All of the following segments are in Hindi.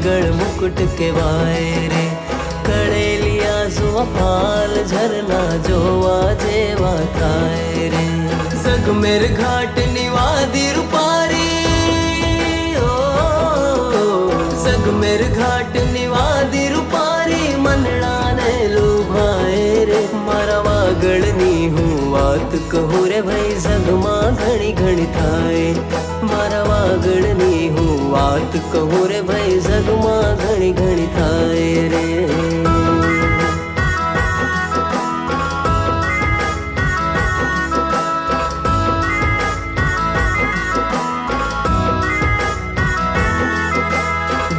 गढ़ मुकुट के वायरे कड़ेलिया सुफाल झरना जोवा जेवा थाए रे जगमेर घाट निवादी रूपारी जगमेर घाट निवादी रूपारी मनड़ा ने लुभाए रे मारा वागड़नी हूँ बात कहूँ रे भाई जगमा घणी घणी थाए मारा वागड़नी हूँ बात कहूँ रे भाई जगमा घणी घणी थाए रे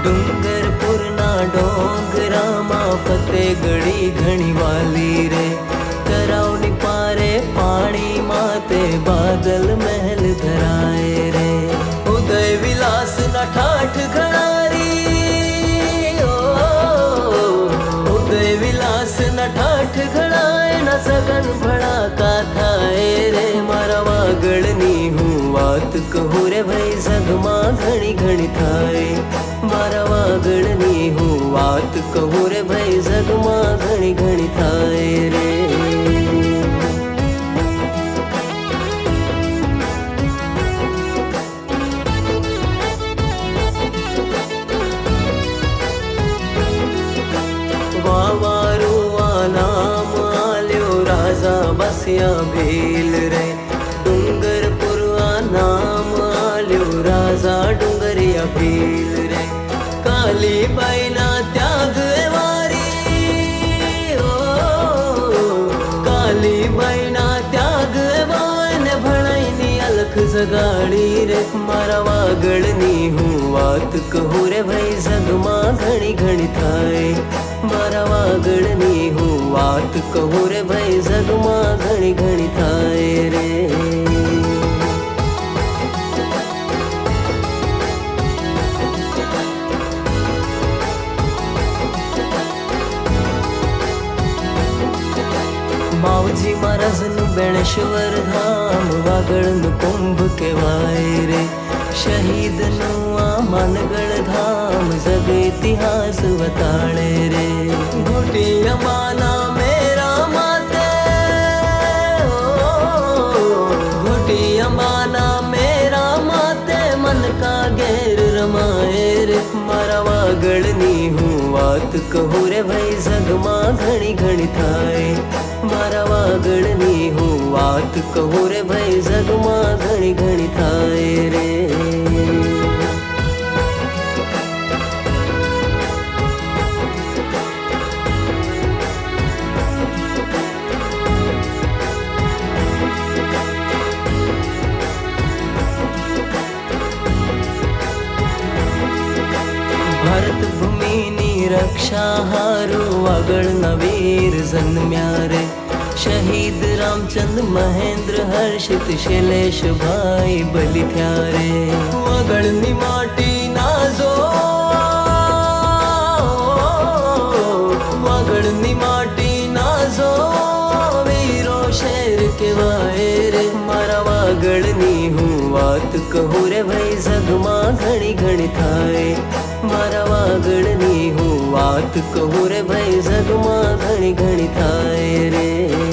डूंगरपुर ना डोंगरा माँ फतेहगढ़ी घणी वाली रे करावनी पारे पानी माते बादल महल धराए रे उदय विलास न ठाठ घड़ारी उदय विलास न ठाठ घड़ाए न सगन भड़ा का थाए रे मारा वागड़नी हूँ बात कहूँ रे भाई जगमा घणी घणी थाए मारा वागड़नी हूँ बात कहूँ रे भाई जगमा घणी घणी थाए रे वावारू नाम आल्यो राजा बसिया भील रे डूंगरपुर नाम आल्यो राजा डूंगरिया भील रे काली बैना त्याग वारी काली बैना त्याग वान भणाईनी अलख जगाड़ी रे मारा वागड़नी हूँ बात कहूँ रे भाई जगमा घणी घणी थाए मारा वागड़नी हूँ बात कहूँ रे भाई जगमा घणी घणी थाए रे मावजी महाराजन बेणेश्वर धाम वागड़न कुंभ के वायरे शहीद नुआ मानगढ़ धाम जग इतिहास बताड़े रे घुटिया माना मेरा माते घुटिया माना मेरा माते मन का गैर रमाए रे मारा वागड़नी हूँ बात कहूँ रे भाई जगमा घणी घणी थाए मारा वागड़नी हूँ बात कहूँ रे भाई जगमा घणी घणी थाए रे भारत भूमिनी रक्षा हारू वागड़ नवीर जन्म्या रे शहीद रामचंद महेंद्र हर्षित शैलेश भाई बलि थया रे वागड़नी माटी नाजो वागड़नी माटी नाजो वीरो शेर के वाए रे मारा वागड़नी हूँ बात कहूँ रे भाई जगमा घणी घणी थाए मारा वागड़नी हूँ बात कहूँ रे भाई जगमा घणी घणी थाए रे